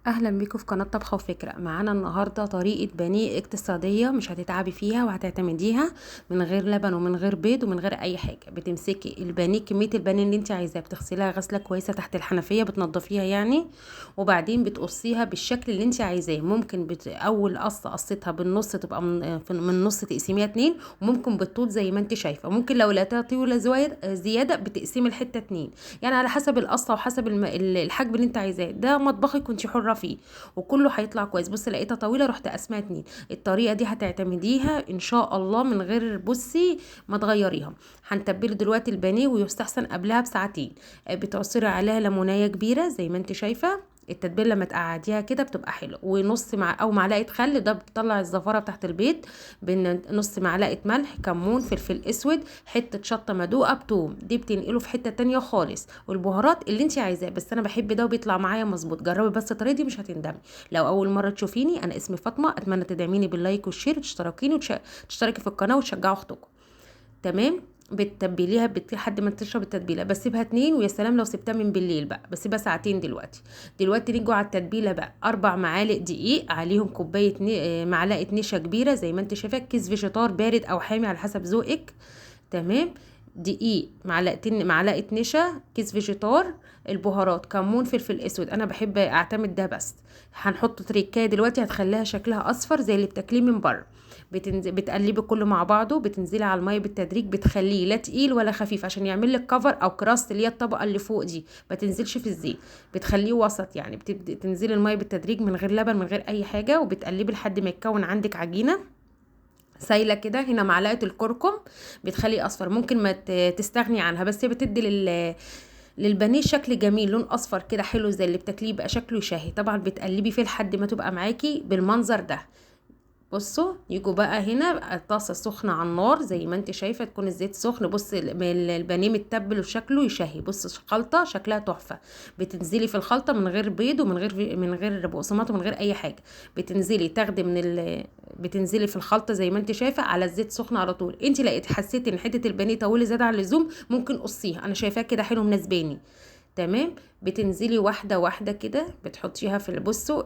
اهلا بيكم في قناه طبخه وفكره. معانا النهارده طريقه بانيه اقتصاديه مش هتتعبي فيها وهتعتمديها من غير لبن ومن غير بيض ومن غير اي حاجه. بتمسكي البانيه، كميه البانيه اللي انت عايزاه بتغسليها غسله كويسه تحت الحنفيه، بتنضفيها يعني، وبعدين بتقصيها بالشكل اللي انت عايزاه. ممكن اول قصتها بالنص تبقى من نص تقسميها اتنين، وممكن بالطول زي ما انت شايفه. ممكن لو لقيتها طويله زياده بتقسمي الحته اتنين، يعني على حسب القصه وحسب الحجم اللي انت عايزاه. ده مطبخك وانت حره فيه وكله هيطلع كويس. بصي لقيتها طويله رحت قسمها اتنين. الطريقه دي هتعتمديها ان شاء الله من غير بصي ما تغيريها. هنتبله دلوقتي البانيه، ويستحسن قبلها بساعتين. بتعصري عليها ليمونيه كبيره زي ما انت شايفه. التتبيله لما تقعديها كده بتبقى حلوه، ونص او معلقه خل، ده بتطلع الزفاره بتاعت البيض. نص معلقه ملح، كمون، فلفل اسود، حته شطه مدوقه بتوم، دي بتنقله في حته تانية خالص، والبهارات اللي انت عايزاه. بس انا بحب ده وبيطلع معايا مظبوط. جربي بس الطريقه دي مش هتندمي. لو اول مره تشوفيني، انا اسمي فاطمه، اتمنى تدعميني باللايك والشير وتشتركيني وتشتركي في القناه وتشجعوا اختكم. تمام. بتتبليها لحد ما تشرب التتبيله. بسيبها اتنين، ويا سلام لو سبتها من بالليل بقى، بسيبها ساعتين. دلوقتي نيجوا على التتبيله بقى. 4 معالق دقيق، عليهم كوبايه معلقه نشا كبيره زي ما انت شايفه، كيس فيجيتار بارد او حامي على حسب ذوقك. تمام. دقيق، معلقه نشا، كيس فيجيتار. البهارات كمون، فلفل اسود، انا بحب اعتمد ده بس. هنحط تريكايه دلوقتي هتخليها شكلها اصفر زي اللي بتاكليه من بره. بتقلبي كله مع بعضه، بتنزلي على الميه بالتدريج، بتخليه لا تقيل ولا خفيف عشان يعمل لك كفر او كراست اللي هي الطبقه اللي فوق دي، ما تنزلش في الزيت. بتخليه وسط يعني. تنزلي الميه بالتدريج من غير لبن من غير اي حاجه، وبتقلبي لحد ما يتكون عندك عجينه سايله كده. هنا معلقه الكركم بتخليه اصفر، ممكن ما تستغني عنها، بس هي بتدي للبانيه شكل جميل، لون اصفر كده حلو زي اللي بتاكليه، بقى شكله شهي. طبعا بتقلبي فيه لحد ما تبقى معاكي بالمنظر ده. بصوا، يجوا بقى هنا الطاسه سخنه على النار زي ما انت شايفه، تكون الزيت سخن. بص البانيه متبل وشكله يشهي. بص الخلطه شكلها تحفه. بتنزلي في الخلطه من غير بيض ومن غير بقسماط ومن غير اي حاجه. بتنزلي تاخدي بتنزلي في الخلطه زي ما انت شايفه على الزيت سخن على طول. انت حسيتي ان حته البانيه طويله زياده عن اللزوم، ممكن قصيها، انا شايفاها كده حلو مناسباني. تمام. بتنزلي واحده واحده كده، بتحطيها في بصوا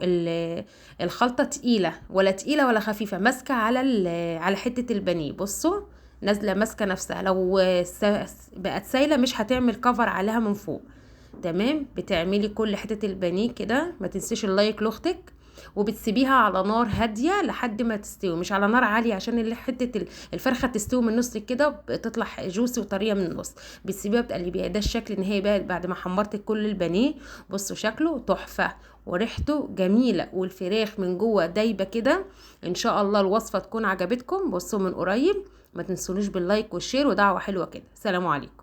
الخلطه تقيله ولا خفيفه، ماسكه على حته البانيه. بصوا نازله ماسكه نفسها. لو بقت سايله مش هتعمل كفر عليها من فوق. تمام. بتعملي كل حته البانيه كده، ما تنسيش اللايك لاختك، وبتسيبيها على نار هاديه لحد ما تستوي، مش على نار عاليه عشان حته الفرخه تستوي من النص كده، بتطلع جوسي وطريه من النص. بتسيبيها بتقلبيها. ده الشكل النهائي بقى بعد ما حمرت كل البانيه. بصوا شكله تحفه وريحته جميله، والفراخ من جوه دايبه كده. ان شاء الله الوصفه تكون عجبتكم. بصوا من قريب، ما تنسونيش باللايك والشير ودعوه حلوه كده. سلام عليكم.